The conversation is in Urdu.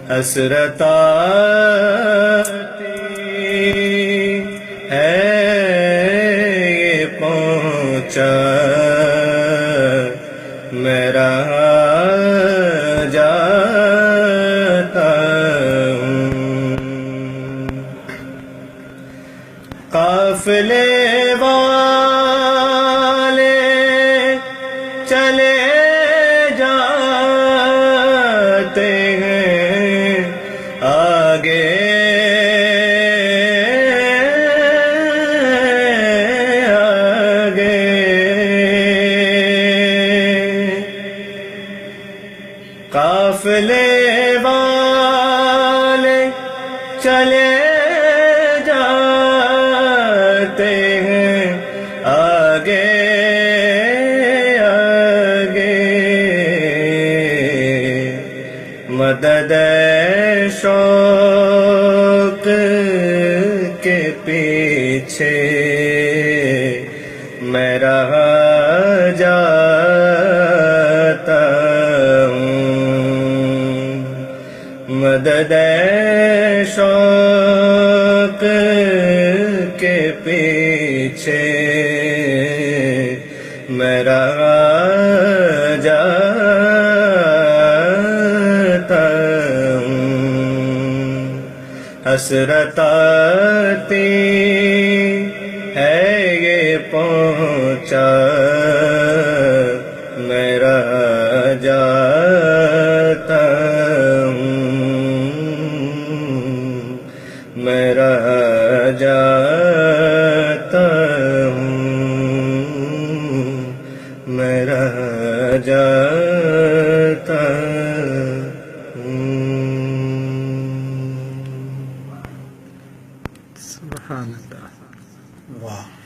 حسرت آتی ہے یہ پہنچا میں رہا جاتا ہوں قافلے والے چلے جاتے ہیں آگے آگے قافلے والے چلے جاتے ہیں آگے آگے مدد شوق کے پیچھے میں رہا جاتا ہوں مدد شوق کے پیچھے میں رہا جاتا ہوں حسرت آتی ہے یہ پہنچا میں رہ جاتا ہوں میں رہ جاتا ہوں میں رہ جاتا ہوں سبحان اللہ. واہ.